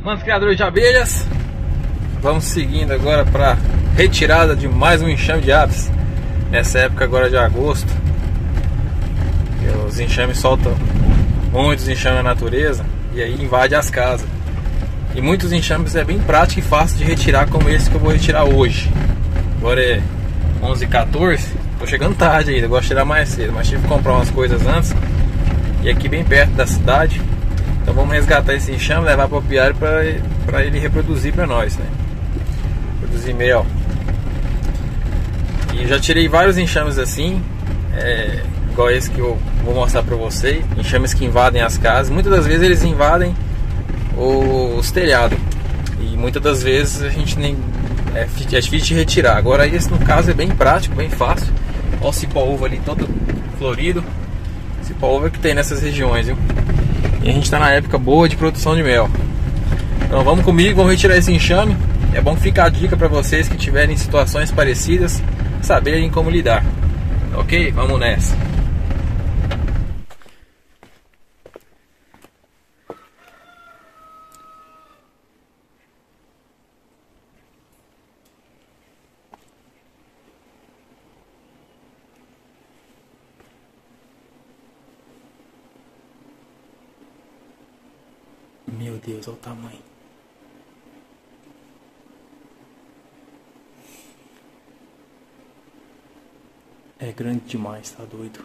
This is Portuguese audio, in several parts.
Manos criadores de abelhas, vamos seguindo agora para retirada de mais um enxame de aves. Nessa época agora de agosto, os enxames soltam muitos enxames na natureza e aí invade as casas. E muitos enxames é bem prático e fácil de retirar, como esse que eu vou retirar hoje. Agora é 11h14, tô chegando tarde ainda, eu gosto de tirar mais cedo, mas tive que comprar umas coisas antes. E aqui bem perto da cidade. Então vamos resgatar esse enxame, levar para o apiário para ele reproduzir para nós, né? Produzir mel. E já tirei vários enxames assim, igual esse que eu vou mostrar para vocês. Enxames que invadem as casas. Muitas das vezes eles invadem os telhados. E muitas das vezes a gente nem é difícil de retirar. Agora esse no caso é bem prático, bem fácil. Olha o cipó-uva ali todo florido. Cipó-uva que tem nessas regiões, viu? E a gente está na época boa de produção de mel. Então vamos comigo, vamos retirar esse enxame. É bom ficar a dica para vocês que tiverem situações parecidas, saberem como lidar. Ok? Vamos nessa. Meu Deus, olha o tamanho. É grande demais, tá doido?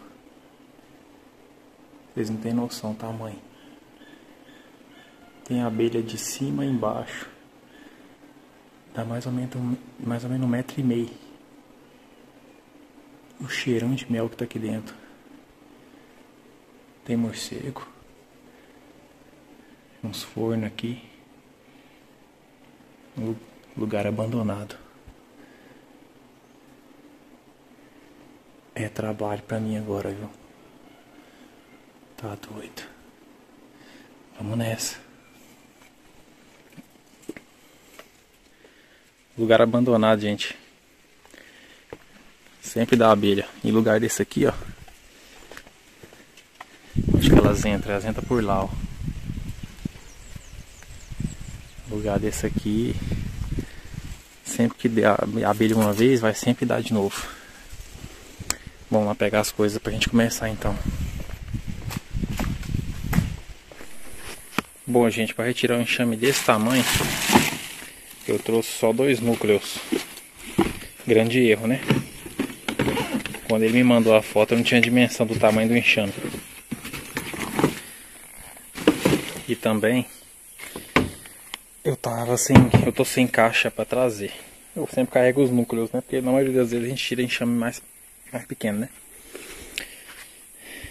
Vocês não tem noção do tamanho. Tem abelha de cima e embaixo. Dá mais ou menos 1,5 metro. O cheirão de mel que tá aqui dentro. Tem morcego. Uns fornos aqui. Um lugar abandonado. É trabalho pra mim agora, viu? Tá doido. Vamos nessa. Lugar abandonado, gente. Sempre dá abelha. Em lugar desse aqui, ó. Onde que elas entram? Elas entram por lá, ó. Lugar desse aqui, sempre que der abelha uma vez, vai sempre dar de novo. Vamos lá pegar as coisas pra gente começar então. Bom, gente, para retirar um enxame desse tamanho, eu trouxe só 2 núcleos. Grande erro, né? Quando ele me mandou a foto, eu não tinha dimensão do tamanho do enxame. E também eu tô sem caixa para trazer. Eu sempre carrego os núcleos, né? Porque na maioria das vezes a gente tira enxame mais pequeno, né?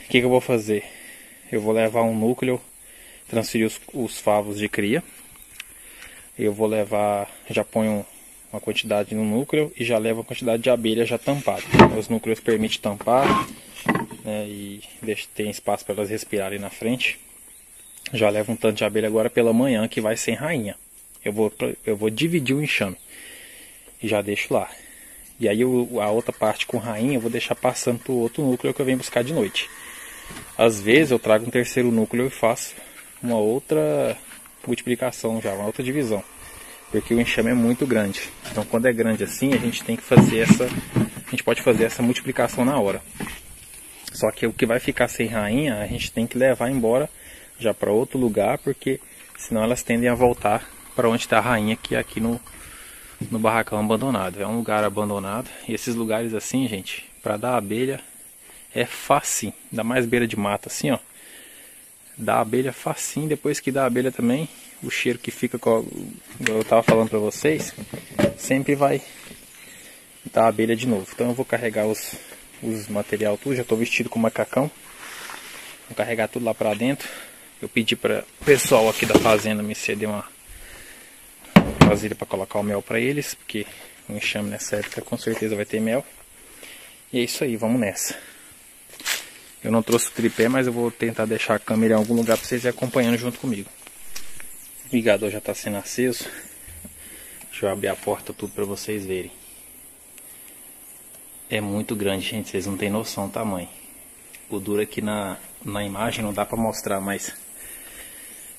O que eu vou fazer? Eu vou levar um núcleo, transferir os favos de cria. Eu vou levar, já ponho uma quantidade no núcleo e já levo a quantidade de abelha já tampada. Os núcleos permitem tampar, né? E tem espaço para elas respirarem na frente. Já levo um tanto de abelha agora pela manhã que vai sem rainha. Eu vou dividir o enxame e já deixo lá. E aí a outra parte com rainha eu vou deixar passando para o outro núcleo que eu venho buscar de noite. Às vezes eu trago um terceiro núcleo e faço uma outra multiplicação já, uma outra divisão. Porque o enxame é muito grande. Então quando é grande assim, a gente tem que fazer a gente pode fazer essa multiplicação na hora. Só que o que vai ficar sem rainha, a gente tem que levar embora já para outro lugar, porque senão elas tendem a voltar para onde está a rainha, que é aqui no barracão abandonado. É um lugar abandonado, e esses lugares assim, gente, para dar abelha é facinho. Ainda mais beira de mata assim, ó. Dá abelha facinho. Depois que dá abelha também, o cheiro que fica, como eu tava falando para vocês, sempre vai dar abelha de novo. Então eu vou carregar os material tudo, já estou vestido com macacão. Vou carregar tudo lá para dentro. Eu pedi para o pessoal aqui da fazenda me ceder uma vasilha para colocar o mel para eles, porque o enxame nessa época com certeza vai ter mel. E é isso aí, vamos nessa. Eu não trouxe o tripé, mas eu vou tentar deixar a câmera em algum lugar para vocês irem acompanhando junto comigo. O ligador já está sendo aceso. Deixa eu abrir a porta tudo para vocês verem. É muito grande, gente, vocês não tem noção do tamanho. O duro aqui na imagem não dá para mostrar, mas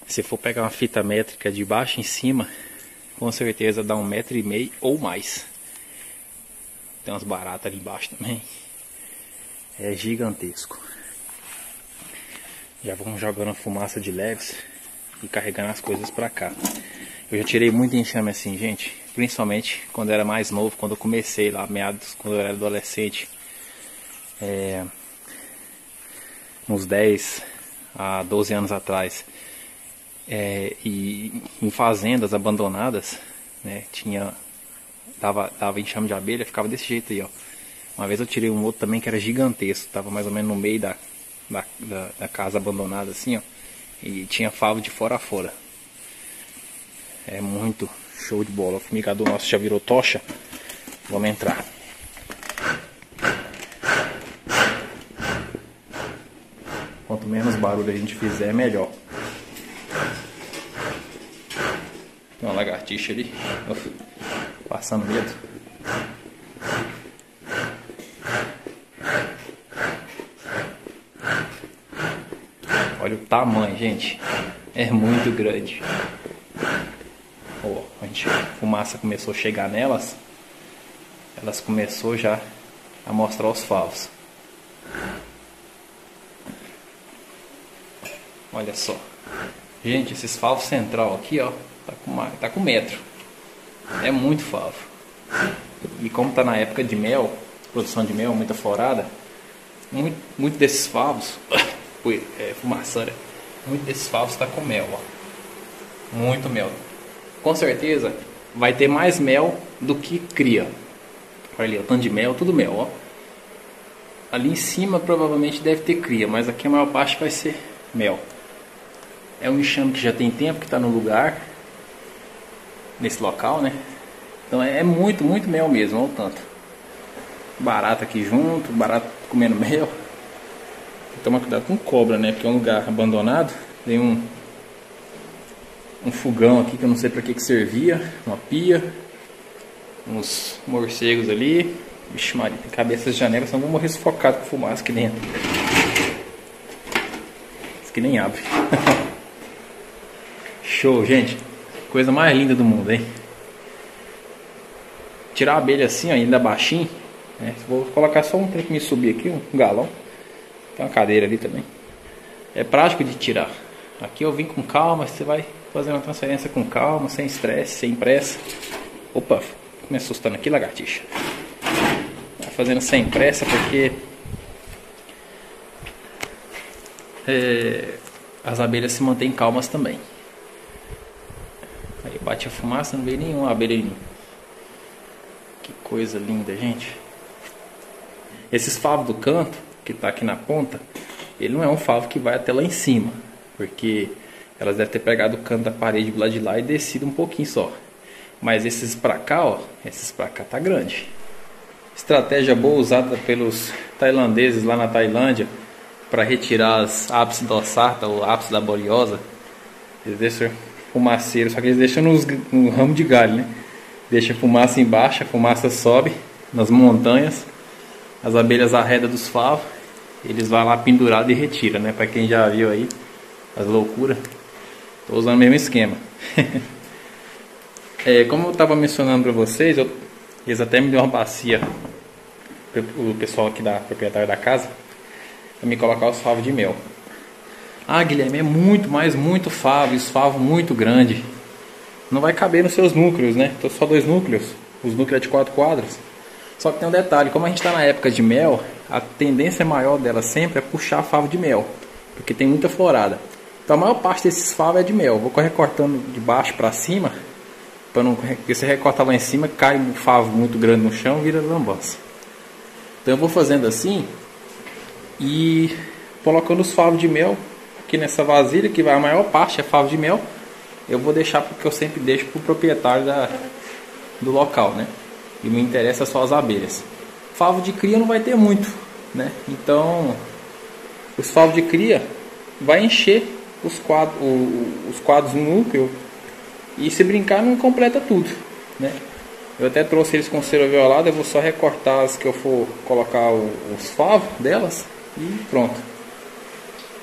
Se for pegar uma fita métrica de baixo em cima, com certeza dá 1,5 m ou mais. Tem umas baratas ali embaixo também. É gigantesco. Já vamos jogando fumaça de leves e carregando as coisas pra cá. Eu já tirei muito enxame assim, gente. Principalmente quando eu era mais novo, quando eu comecei lá, meados, quando eu era adolescente. Uns 10 a 12 anos atrás. E em fazendas abandonadas, né, dava enxame de abelha, ficava desse jeito aí, ó. Uma vez eu tirei um outro também que era gigantesco, tava mais ou menos no meio da casa abandonada assim, ó, e tinha favo de fora a fora. É muito show de bola. O fumigador nosso já virou tocha. Vamos entrar. Quanto menos barulho a gente fizer, melhor. Tem uma lagartixa ali, passando medo. Olha o tamanho, gente. É muito grande. Ó, a fumaça começou a chegar nelas. Elas começou já a mostrar os favos. Olha só. Gente, esses favos central aqui, ó. Tá com metro. É muito favo. E como tá na época de mel, produção de mel, muita florada, muito desses favos, fumaçaria, muito desses favos tá com mel, ó. Muito mel. Com certeza vai ter mais mel do que cria. Olha ali, o tanto de mel, tudo mel, ó. Ali em cima provavelmente deve ter cria, mas aqui a maior parte vai ser mel. É um enxame que já tem tempo que está no lugar, nesse local, né? Então é muito mel mesmo, olha o tanto. Barata aqui junto, barata comendo mel. Toma cuidado com cobra, né? Porque é um lugar abandonado. Tem um fogão aqui que eu não sei para que servia, uma pia, uns morcegos ali. Vixe Maria, tem cabeças de janela, senão vão morrer sufocado com fumaça aqui dentro. Isso que nem abre. Show, gente. Coisa mais linda do mundo, hein? Tirar a abelha assim, ó, ainda baixinho, né? Vou colocar só tem que me subir aqui, um galão. Tem uma cadeira ali também. É prático de tirar. Aqui eu vim com calma, você vai fazer uma transferência com calma, sem estresse, sem pressa. Opa, me assustando aqui, lagartixa. Vai fazendo sem pressa porque as abelhas se mantêm calmas também. Aí bate a fumaça, não veio nenhuma abelha em mim. Que coisa linda, gente. Esses favos do canto, que tá aqui na ponta, ele não é um favo que vai até lá em cima, porque elas devem ter pegado o canto da parede do lado de lá e descido um pouquinho só. Mas esses pra cá, ó, esses pra cá tá grande. Estratégia boa usada pelos tailandeses lá na Tailândia para retirar as apis dorsata ou apis laboriosa. Eles deixam fumaceiro, só que eles deixam no ramo de galho, né? Deixa a fumaça embaixo, a fumaça sobe nas montanhas, as abelhas arredam dos favos, eles vão lá pendurado e retira, né? Para quem já viu aí as loucuras, tô usando o mesmo esquema. Como eu estava mencionando para vocês, eles até me deu uma bacia, o pessoal aqui da proprietária da casa, para me colocar os favos de mel. Ah, Guilherme, é muito favo, os favos muito grande. Não vai caber nos seus núcleos, né? Tô só 2 núcleos. Os núcleos é de 4 quadros. Só que tem um detalhe, como a gente está na época de mel, a tendência maior dela sempre é puxar favo de mel, porque tem muita florada. Então a maior parte desses favos é de mel. Vou recortando de baixo para cima, para não, porque se recortar lá em cima, cai um favo muito grande no chão e vira lambança. Então eu vou fazendo assim e colocando os favos de mel aqui nessa vasilha, que vai a maior parte é favo de mel. Eu vou deixar, porque eu sempre deixo para o proprietário do local, né? E me interessa só as abelhas. Favo de cria não vai ter muito, né? Então, os favos de cria vai encher os quadros no núcleo, e se brincar não completa tudo, né? Eu até trouxe eles com cera violada, eu vou só recortar as que eu for colocar os favos delas e pronto.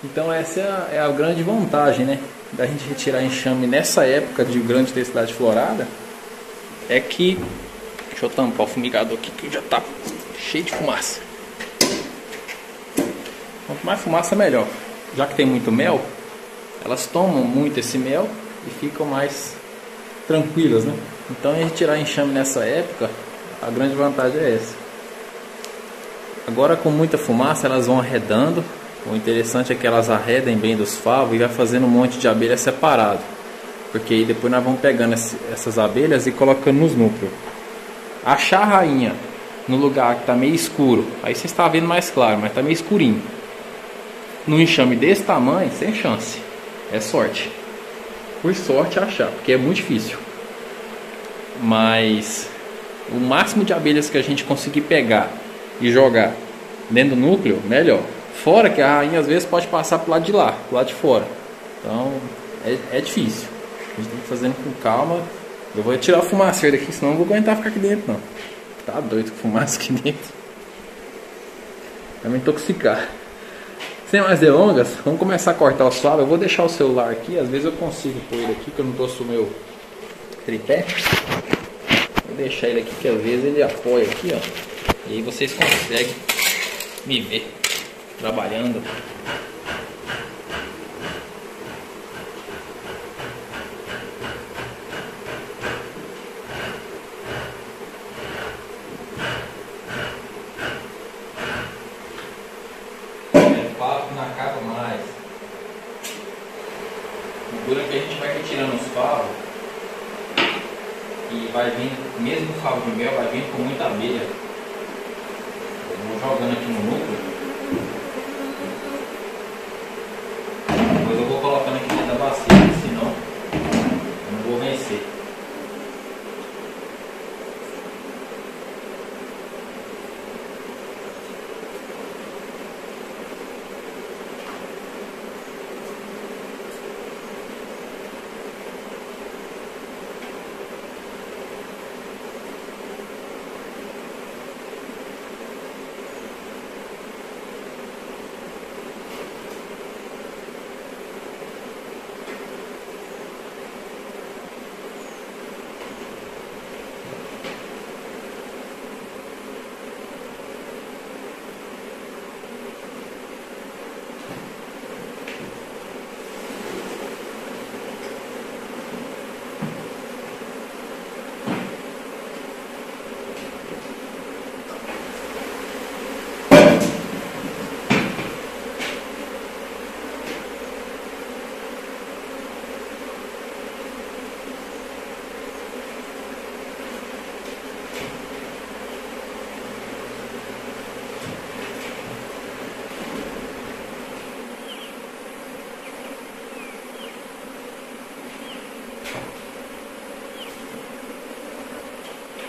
Então essa é a grande vantagem, né? da gente retirar enxame nessa época de grande densidade florada é que... Deixa eu tampar o fumigador aqui que já tá cheio de fumaça. Quanto mais fumaça melhor. Já que tem muito mel, elas tomam muito esse mel e ficam mais tranquilas, né? Então, a gente tirar enxame nessa época, a grande vantagem é essa. Agora, com muita fumaça, elas vão arredando. O interessante é que elas arredem bem dos favos e vai fazendo um monte de abelha separado. Porque aí depois nós vamos pegando essas abelhas e colocando nos núcleos. Achar a rainha no lugar que está meio escuro, aí você está vendo mais claro, mas está meio escurinho. No enxame desse tamanho, sem chance. É sorte. Por sorte achar, porque é muito difícil. Mas o máximo de abelhas que a gente conseguir pegar e jogar dentro do núcleo, melhor. Fora que a rainha às vezes pode passar pro lado de lá, pro lado de fora. Então é difícil. A gente tem que ir fazendo com calma. Eu vou tirar a fumaceira daqui, senão não vou aguentar ficar aqui dentro não. Tá doido com fumaça aqui dentro. Vai me intoxicar. Sem mais delongas, vamos começar a cortar o suave. Eu vou deixar o celular aqui, às vezes eu consigo pôr ele aqui, que eu não trouxe o meu tripé. Vou deixar ele aqui, que às vezes ele apoia aqui, ó. E aí vocês conseguem me ver trabalhando. Não acaba mais. Durante que a gente vai retirando os favos e vai vindo, mesmo o favo de mel vai vindo com muita abelha. Eu vou jogando aqui no núcleo. Depois eu vou colocando aqui dentro da bacia, senão eu não vou vencer.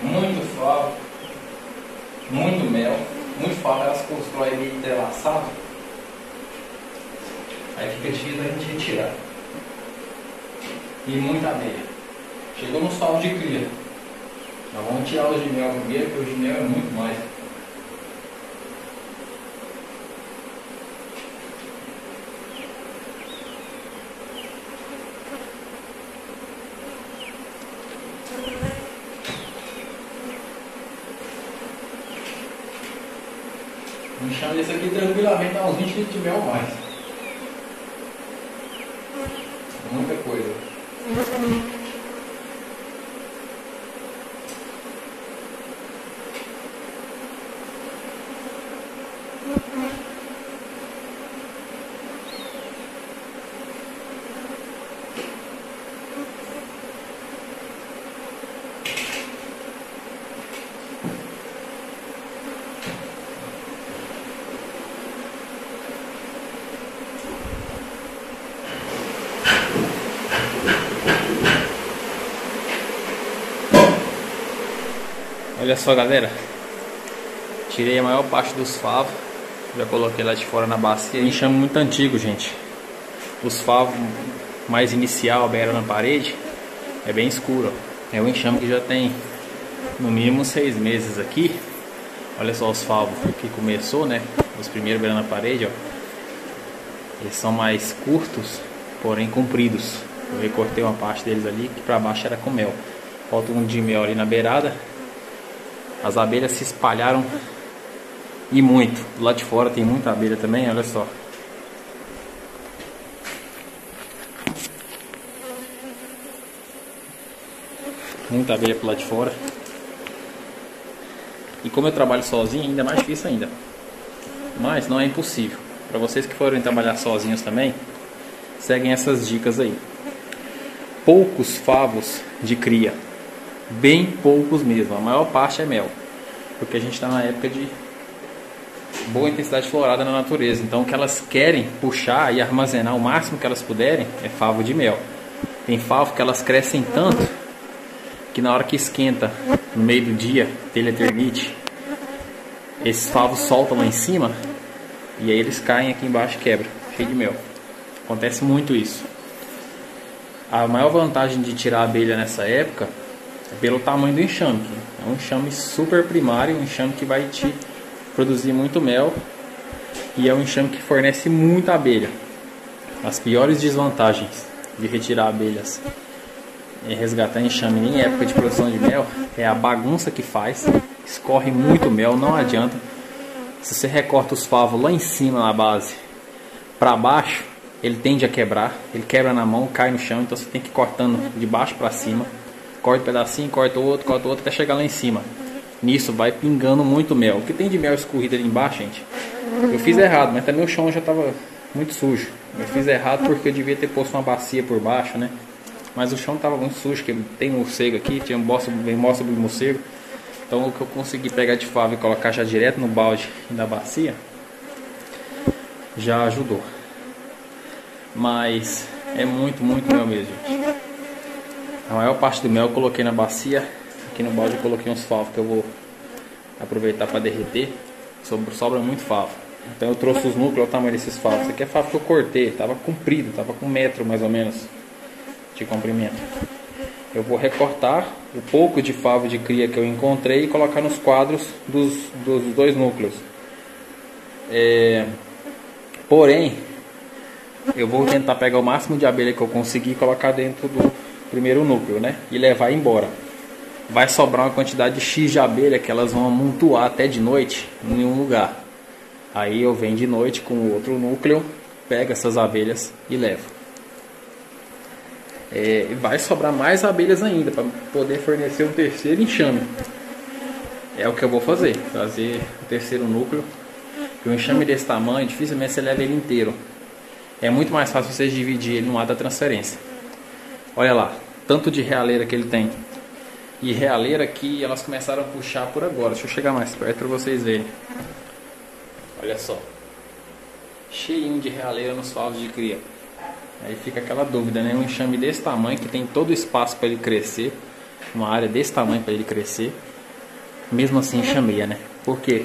Muito favo, muito mel, muito favo, elas constroem meio entrelaçado. Aí fica difícil a gente retirar. E muita abelha. Chegou no salvo de cria. Nós vamos tirar os de mel primeiro, porque os de mel é muito mais. Um enxame desse aqui tranquilamente dá uns 20 litros de mel ou mais. Muita coisa. Olha só, galera, tirei a maior parte dos favos, já coloquei lá de fora na bacia. Enxame muito antigo, gente. Os favos mais inicial, beira na parede, é bem escuro, ó. É um enxame que já tem no mínimo 6 meses aqui. Olha só os favos que começou, né? Os primeiros beirando na parede, ó. Eles são mais curtos porém compridos. Eu recortei uma parte deles ali, que para baixo era com mel. Falta um de mel ali na beirada. As abelhas se espalharam e muito. Do lado de fora tem muita abelha também, olha só. Muita abelha pro lado de fora. E como eu trabalho sozinho, ainda é mais difícil ainda. Mas não é impossível. Para vocês que forem trabalhar sozinhos também, seguem essas dicas aí. Poucos favos de cria. Bem poucos mesmo. A maior parte é mel. Porque a gente está na época de boa intensidade florada na natureza. Então o que elas querem puxar e armazenar o máximo que elas puderem é favo de mel. Tem favo que elas crescem tanto que na hora que esquenta no meio do dia, telha termite, esses favos soltam lá em cima e aí eles caem aqui embaixo e quebram, cheio de mel. Acontece muito isso. A maior vantagem de tirar a abelha nessa época é pelo tamanho do enxame. É um enxame super primário, um enxame que vai te produzir muito mel e é um enxame que fornece muita abelha. As piores desvantagens de retirar abelhas e resgatar enxame em época de produção de mel é a bagunça que faz, escorre muito mel, não adianta. Se você recorta os favos lá em cima na base para baixo, ele tende a quebrar, ele quebra na mão, cai no chão, então você tem que ir cortando de baixo para cima, corta um pedacinho, corta outro até chegar lá em cima. Nisso vai pingando muito mel. O que tem de mel escorrido ali embaixo, gente? Eu fiz errado, mas também o chão já estava muito sujo. Eu fiz errado porque eu devia ter posto uma bacia por baixo, né? Mas o chão estava muito sujo, que tem morcego aqui, tinha mostra de morcego. Então o que eu consegui pegar de favo e colocar já direto no balde e na bacia já ajudou. Mas é muito mel mesmo, gente. A maior parte do mel eu coloquei na bacia. Aqui no balde eu coloquei uns favos que eu vou aproveitar para derreter. Sobra muito favo. Então eu trouxe os núcleos, olha o tamanho desses favos. Esse aqui é favo que eu cortei, estava comprido, estava com 1 metro mais ou menos de comprimento. Eu vou recortar o pouco de favo de cria que eu encontrei e colocar nos quadros dos 2 núcleos. Porém, eu vou tentar pegar o máximo de abelha que eu conseguir e colocar dentro do primeiro núcleo, né? E levar embora. Vai sobrar uma quantidade X de abelha que elas vão amontoar até de noite em um lugar. Aí eu venho de noite com o outro núcleo, pego essas abelhas e levo. Vai sobrar mais abelhas ainda para poder fornecer um terceiro enxame. É o que eu vou fazer, trazer o terceiro núcleo. Porque um enxame desse tamanho, dificilmente você leva ele inteiro. É muito mais fácil vocês dividir ele no lado da transferência. Olha lá, tanto de realeira que ele tem. E realeira que elas começaram a puxar por agora. Deixa eu chegar mais perto para vocês verem. Olha só, cheinho de realeira nos favos de cria. Aí fica aquela dúvida, né? Um enxame desse tamanho, que tem todo o espaço para ele crescer, uma área desse tamanho para ele crescer, mesmo assim enxameia, né? Por quê?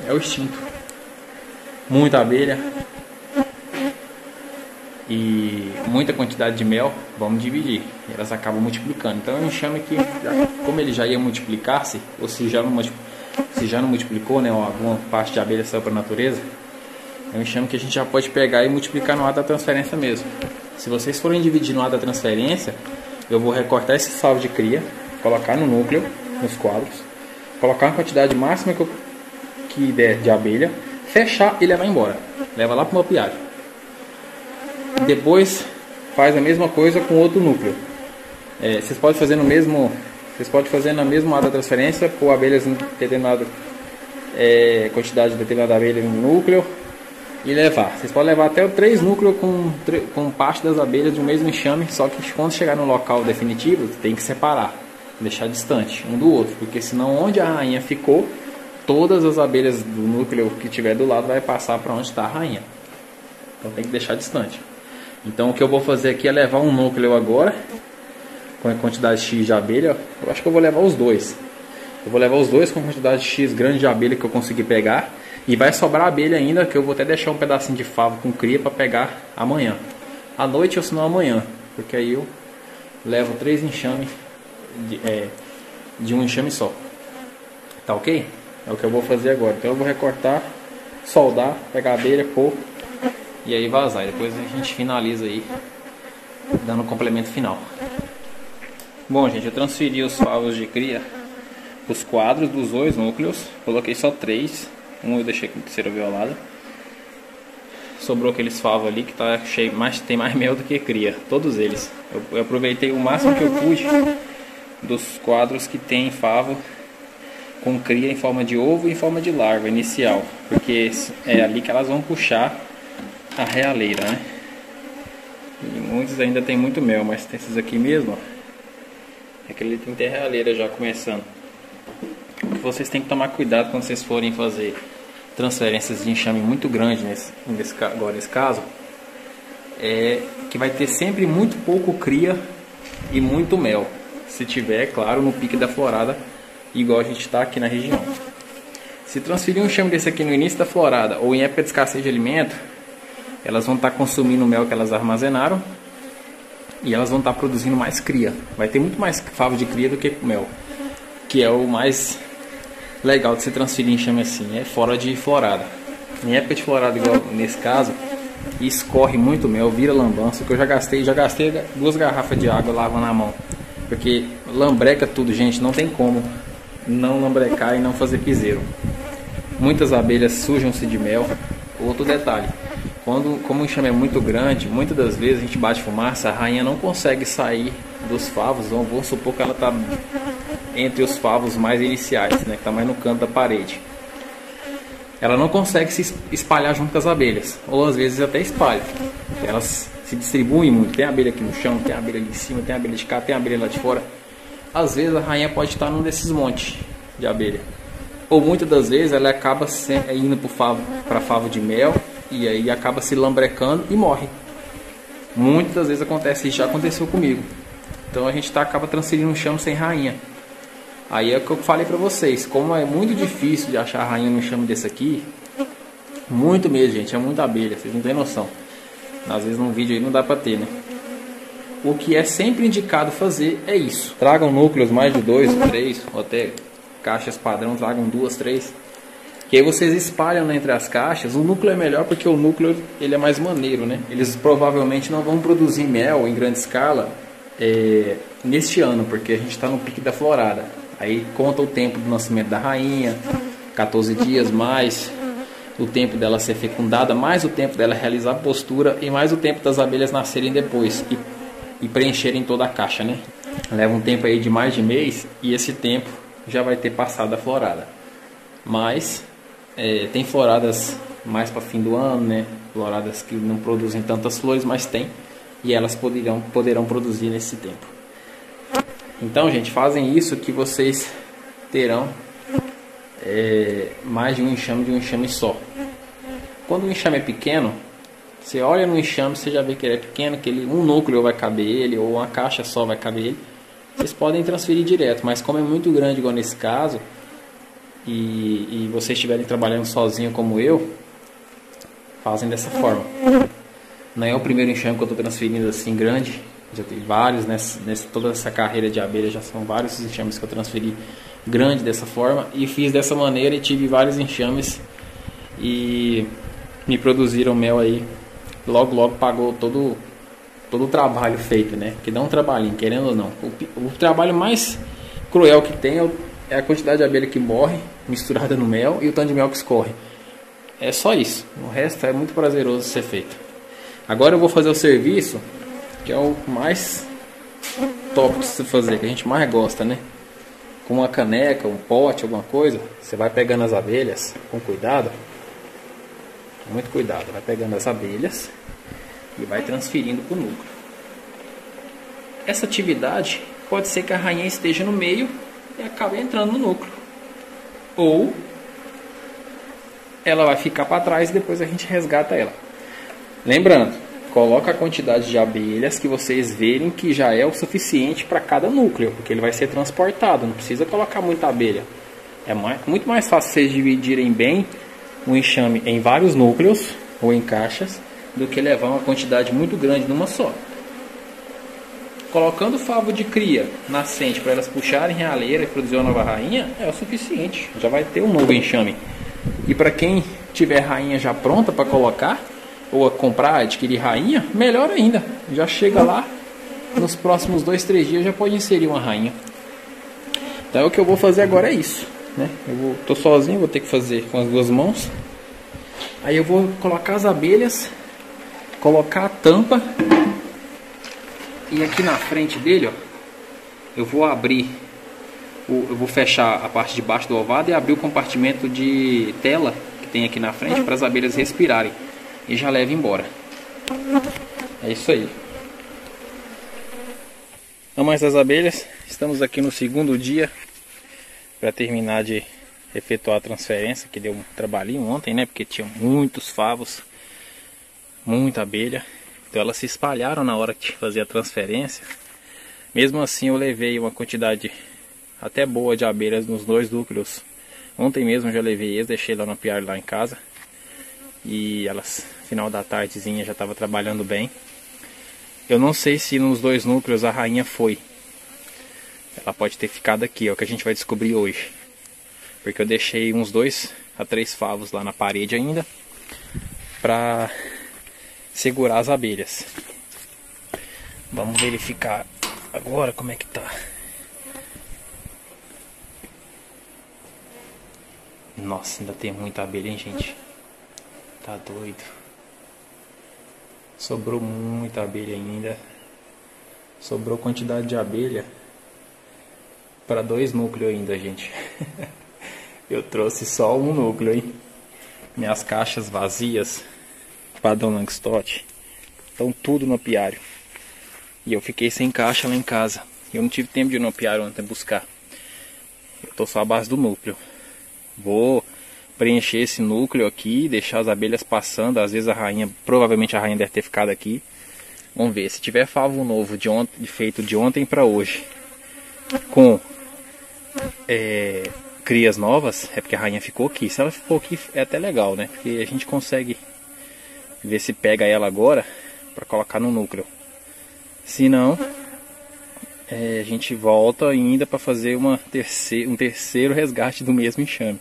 É o instinto. Muita abelha e muita quantidade de mel, vamos dividir. Elas acabam multiplicando. Então é um enxame que, como ele já ia multiplicar-se, ou se já não multiplicou, né? Ou alguma parte de abelha saiu para a natureza, é um enxame que a gente já pode pegar e multiplicar no ato da transferência mesmo. Se vocês forem dividir no ato da transferência, eu vou recortar esse salvo de cria, colocar no núcleo, nos quadros, colocar uma quantidade máxima que der de abelha, fechar e levar embora. Leva lá para o apiário. Depois faz a mesma coisa com outro núcleo. Vocês podem fazer na mesma ato da transferência, pôr abelhas em determinada quantidade de determinada abelha no núcleo e levar. Vocês podem levar até 3 núcleos com parte das abelhas do mesmo enxame, só que quando chegar no local definitivo tem que separar, deixar distante um do outro, porque senão onde a rainha ficou, todas as abelhas do núcleo que tiver do lado vai passar para onde está a rainha. Então tem que deixar distante. Então o que eu vou fazer aqui é levar um núcleo agora com a quantidade X de abelha. Eu acho que eu vou levar os 2. Eu vou levar os 2 com a quantidade X grande de abelha que eu conseguir pegar. E vai sobrar abelha ainda, que eu vou até deixar um pedacinho de favo com cria para pegar amanhã. À noite ou se não amanhã. Porque aí eu levo 3 enxames de um enxame só. Tá ok? É o que eu vou fazer agora. Então eu vou recortar, soldar, pegar a abelha, pôr e aí vazar. E depois a gente finaliza aí dando o complemento final. Bom, gente, eu transferi os favos de cria, os quadros dos 2 núcleos, coloquei só 3, um eu deixei com terceira violada. Sobrou aqueles favos ali que tá cheio, tem mais mel do que cria, todos eles. Eu aproveitei o máximo que eu pude dos quadros que tem favo com cria em forma de ovo e em forma de larva inicial, porque é ali que elas vão puxar a realeira, né? E muitos ainda tem muito mel, mas tem esses aqui mesmo, ó. Aquele tem que ter realeira já começando. O que vocês têm que tomar cuidado quando vocês forem fazer transferências de enxame muito grande agora nesse caso, é que vai ter sempre muito pouco cria e muito mel, se tiver, claro, no pique da florada, igual a gente está aqui na região. Se transferir um enxame desse aqui no início da florada ou em época de escassez de alimento, elas vão estar consumindo o mel que elas armazenaram e elas vão estar produzindo mais cria. Vai ter muito mais favo de cria do que mel, que é o mais legal de se transferir enxame assim, é fora de florada. Em época de florada, igual nesse caso, escorre muito mel, vira lambança, que eu já gastei 2 garrafas de água lavando a mão, porque lambreca tudo, gente, não tem como não lambrecar e não fazer piseiro. Muitas abelhas sujam-se de mel. Outro detalhe, como o enxame é muito grande, muitas das vezes a gente bate fumaça, a rainha não consegue sair dos favos, vamos supor que ela está entre os favos mais iniciais, né, que está mais no canto da parede. Ela não consegue se espalhar junto com as abelhas, ou às vezes até espalha. Elas se distribuem muito, tem abelha aqui no chão, tem abelha ali em cima, tem abelha de cá, tem abelha lá de fora. Às vezes a rainha pode estar num desses montes de abelha, ou muitas das vezes ela acaba indo para favo de mel, e aí acaba se lambrecando e morre. Muitas das vezes acontece isso, já aconteceu comigo. Então a gente acaba transferindo um enxame sem rainha. Aí é o que eu falei pra vocês, como é muito difícil de achar a rainha no enxame desse aqui, muito mesmo, gente, é muita abelha, vocês não tem noção. Às vezes num vídeo aí não dá pra ter, né? O que é sempre indicado fazer é isso. Tragam núcleos mais de 2, 3, ou até caixas padrão, tragam 2, 3. Que aí vocês espalham entre as caixas. O núcleo é melhor porque o núcleo ele é mais maneiro, né? Eles provavelmente não vão produzir mel em grande escala neste ano, porque a gente está no pique da florada. Aí conta o tempo do nascimento da rainha, 14 dias mais o tempo dela ser fecundada, mais o tempo dela realizar a postura e mais o tempo das abelhas nascerem depois e preencherem toda a caixa, né? Leva um tempo aí de mais de mês e esse tempo já vai ter passado a florada. Mas tem floradas mais para fim do ano, né? Floradas que não produzem tantas flores, mas tem, e elas poderão produzir nesse tempo. Então, gente, fazem isso que vocês terão mais de um enxame só. Quando o enxame é pequeno, você olha no enxame, você já vê que ele é pequeno, que um núcleo vai caber ele, ou uma caixa só vai caber ele. Vocês podem transferir direto, mas como é muito grande, igual nesse caso, e vocês estiverem trabalhando sozinho como eu, fazem dessa forma. Não é o primeiro enxame que eu estou transferindo assim grande, já tem vários, toda essa carreira de abelha já são vários enxames que eu transferi grande dessa forma, e fiz dessa maneira e tive vários enxames e me produziram mel aí, logo pagou todo o trabalho feito, né? Que dá um trabalhinho, querendo ou não. O trabalho mais cruel que tem é a quantidade de abelha que morre misturada no mel e o tanto de mel que escorre. É só isso. O resto é muito prazeroso de ser feito. Agora eu vou fazer o serviço que é o mais top de se fazer, que a gente mais gosta, né? Com uma caneca, um pote, alguma coisa, você vai pegando as abelhas com cuidado, muito cuidado, vai pegando as abelhas e vai transferindo para o núcleo. Essa atividade pode ser que a rainha esteja no meio e acabe entrando no núcleo, ou ela vai ficar para trás e depois a gente resgata ela. Lembrando, coloca a quantidade de abelhas que vocês verem que já é o suficiente para cada núcleo, porque ele vai ser transportado, não precisa colocar muita abelha. É muito mais fácil vocês dividirem bem o enxame em vários núcleos ou em caixas do que levar uma quantidade muito grande numa só. Colocando favo de cria nascente para elas puxarem a realeira e produzir uma nova rainha é o suficiente, já vai ter um novo enxame. E para quem tiver rainha já pronta para colocar, ou a comprar, adquirir rainha, melhor ainda. Já chega lá, nos próximos 2, 3 dias já pode inserir uma rainha. Então o que eu vou fazer agora é isso, né? Tô sozinho, vou ter que fazer com as 2 mãos. Aí eu vou colocar as abelhas, colocar a tampa. E aqui na frente dele, ó, eu vou abrir, eu vou fechar a parte de baixo do ovado e abrir o compartimento de tela que tem aqui na frente para as abelhas respirarem. E já levo embora. É isso aí. Amantes das abelhas, estamos aqui no 2º dia para terminar de efetuar a transferência, que deu um trabalhinho ontem, né? Porque tinha muitos favos, muita abelha. Então elas se espalharam na hora de fazer a transferência. Mesmo assim eu levei uma quantidade até boa de abelhas nos 2 núcleos. Ontem mesmo eu já levei eles, deixei lá no apiário lá em casa. E elas, final da tardezinha, já estava trabalhando bem. Eu não sei se nos 2 núcleos a rainha foi. Ela pode ter ficado aqui, é o que a gente vai descobrir hoje. Porque eu deixei uns 2 a 3 favos lá na parede ainda, para segurar as abelhas. Vamos verificar agora como é que tá. Nossa, ainda tem muita abelha, hein, gente? Tá doido. Sobrou muita abelha ainda. Sobrou quantidade de abelha para 2 núcleos ainda, gente. Eu trouxe só um núcleo, hein? Minhas caixas vazias, padrão Langstott, estão tudo no apiário. E eu fiquei sem caixa lá em casa. Eu não tive tempo de ir no apiário ontem buscar. Eu tô só à base do núcleo. Vou preencher esse núcleo aqui, deixar as abelhas passando. Às vezes a rainha, provavelmente a rainha deve ter ficado aqui. Vamos ver, se tiver favo novo feito de ontem para hoje, com crias novas, é porque a rainha ficou aqui. Se ela ficou aqui é até legal, né? Porque a gente consegue ver se pega ela agora para colocar no núcleo. Se não, a gente volta ainda para fazer um terceiro resgate do mesmo enxame,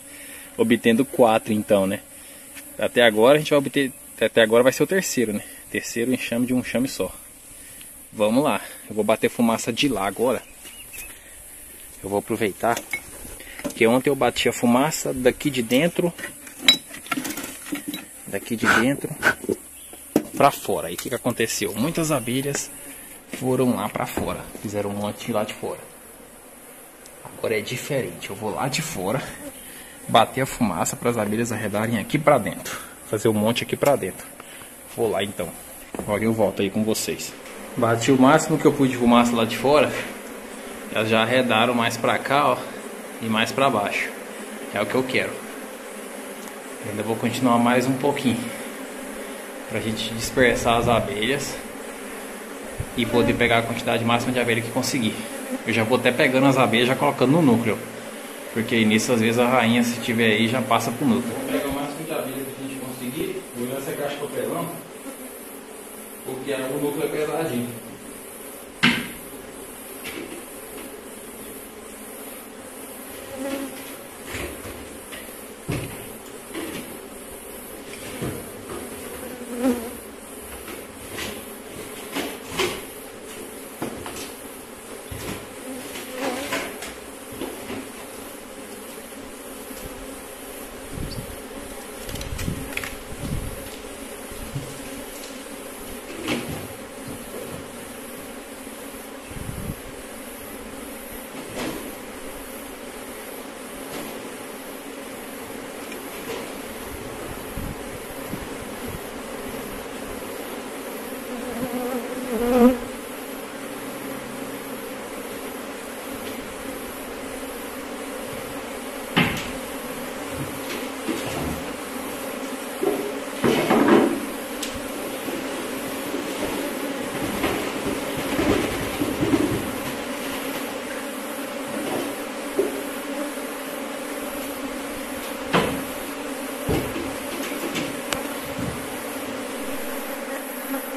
obtendo 4 então, né? Até agora a gente vai obter, até agora vai ser o terceiro, né? Terceiro enxame de um enxame só. Vamos lá, eu vou bater fumaça de lá agora. Eu vou aproveitar que ontem eu bati a fumaça daqui de dentro para fora. E o que aconteceu? Muitas abelhas foram lá para fora, fizeram um monte lá de fora. Agora é diferente, eu vou lá de fora bater a fumaça para as abelhas arredarem aqui para dentro, fazer um monte aqui para dentro. Vou lá então, agora eu volto aí com vocês. Bati o máximo que eu pude de fumaça lá de fora. Elas já arredaram mais para cá, ó, e mais para baixo. É o que eu quero. Eu ainda vou continuar mais um pouquinho para a gente dispersar as abelhas e poder pegar a quantidade máxima de abelha que conseguir. Eu já vou até pegando as abelhas, já colocando no núcleo, porque nisso às vezes a rainha, se tiver aí, já passa pro núcleo. Vou pegar o máximo de abelha que a gente conseguir. Vou usar essa caixa de papelão, porque o núcleo é pesadinho.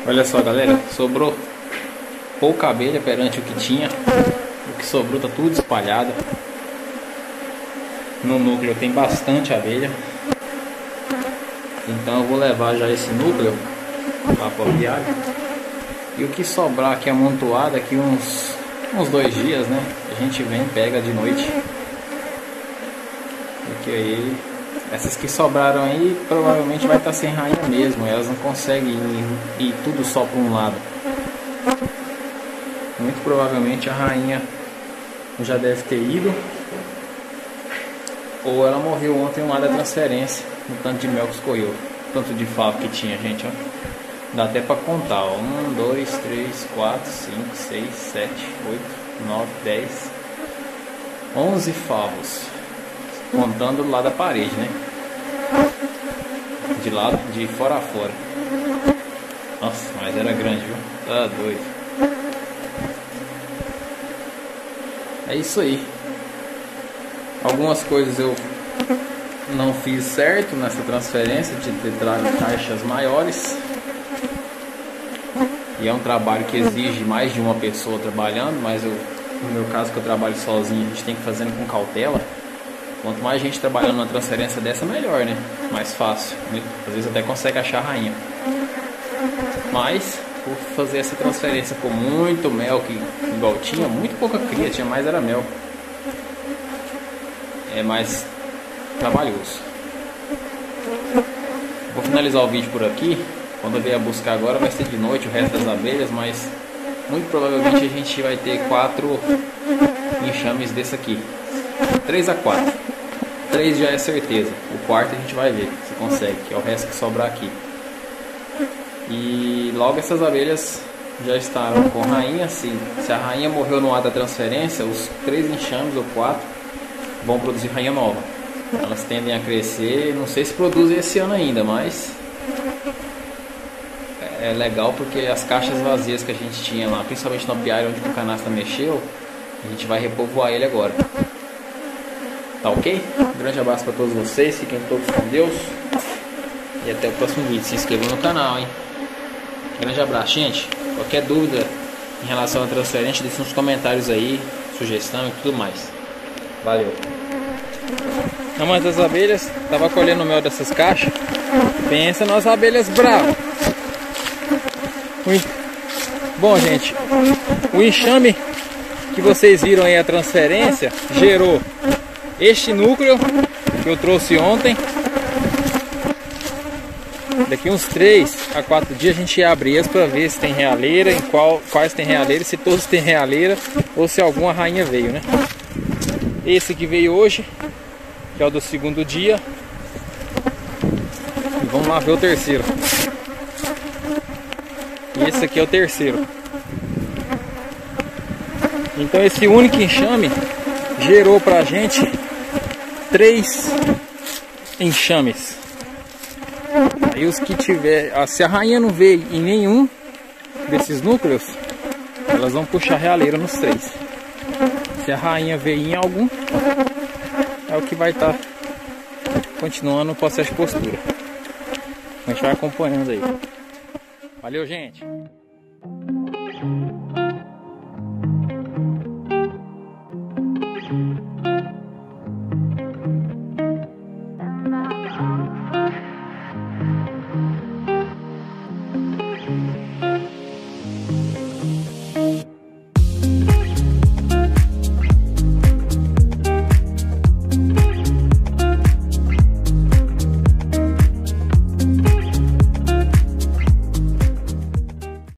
Olha só, galera, sobrou pouca abelha perante o que tinha. O que sobrou tá tudo espalhado. No núcleo tem bastante abelha. Então eu vou levar já esse núcleo lá para o aviário. E o que sobrar aqui amontoado, aqui uns 2 dias, né? A gente vem e pega de noite. Porque aí, essas que sobraram aí provavelmente vai estar sem rainha mesmo. Elas não conseguem ir tudo só para um lado. Muito provavelmente a rainha já deve ter ido, ou ela morreu ontem lá da transferência, no tanto de mel que escorreu, tanto de favo que tinha, gente, ó. Dá até pra contar, ó. 1, 2, 3, 4, 5, 6, 7, 8, 9, 10, 11 favos, contando do lado da parede, né? De lado, de fora a fora. Nossa, mas era grande, viu? Tá doido. É isso aí. Algumas coisas eu não fiz certo nessa transferência de ter trago caixas maiores. E é um trabalho que exige mais de uma pessoa trabalhando, mas no meu caso, que eu trabalho sozinho, a gente tem que ir fazendo com cautela. Quanto mais gente trabalhando numa transferência dessa, melhor, né? Mais fácil. Às vezes até consegue achar a rainha. Mas por fazer essa transferência com muito mel, que igual tinha muito pouca cria, tinha mais era mel, é mais trabalhoso. Vou finalizar o vídeo por aqui. Quando eu vier buscar agora vai ser de noite o resto das abelhas, mas muito provavelmente a gente vai ter 4 enxames desse aqui, 3 a 4. 3 já é certeza, o quarto a gente vai ver se consegue, que é o resto que sobrar aqui. E logo essas abelhas já estarão com rainha. Se a rainha morreu no ar da transferência, os 3 enxames ou 4 vão produzir rainha nova. Elas tendem a crescer, não sei se produzem esse ano ainda, mas é legal porque as caixas vazias que a gente tinha lá, principalmente no apiário onde o canastra mexeu, a gente vai repovoar ele agora. Tá ok? Um grande abraço para todos vocês, fiquem todos com Deus e até o próximo vídeo. Se inscrevam no canal, hein? Grande abraço, gente. Qualquer dúvida em relação à transferência, deixe nos comentários aí, sugestão e tudo mais. Valeu. Amantes das abelhas, tava colhendo o mel dessas caixas. Pensa nas abelhas bravas. Bom, gente, o enxame que vocês viram aí, a transferência, gerou este núcleo que eu trouxe ontem. Daqui uns 3 a 4 dias a gente ia abrir para ver se tem realeira, quais tem realeira, se todos têm realeira ou se alguma rainha veio, né? Esse que veio hoje, que é o do 2º dia. E vamos lá ver o terceiro. E esse aqui é o terceiro. Então esse único enxame gerou pra gente 3 enxames. Aí os que tiver, se a rainha não veio em nenhum desses núcleos, elas vão puxar realeira nos 3. Se a rainha veio em algum, é o que vai estar continuando o processo de postura. A gente vai acompanhando aí. Valeu, gente!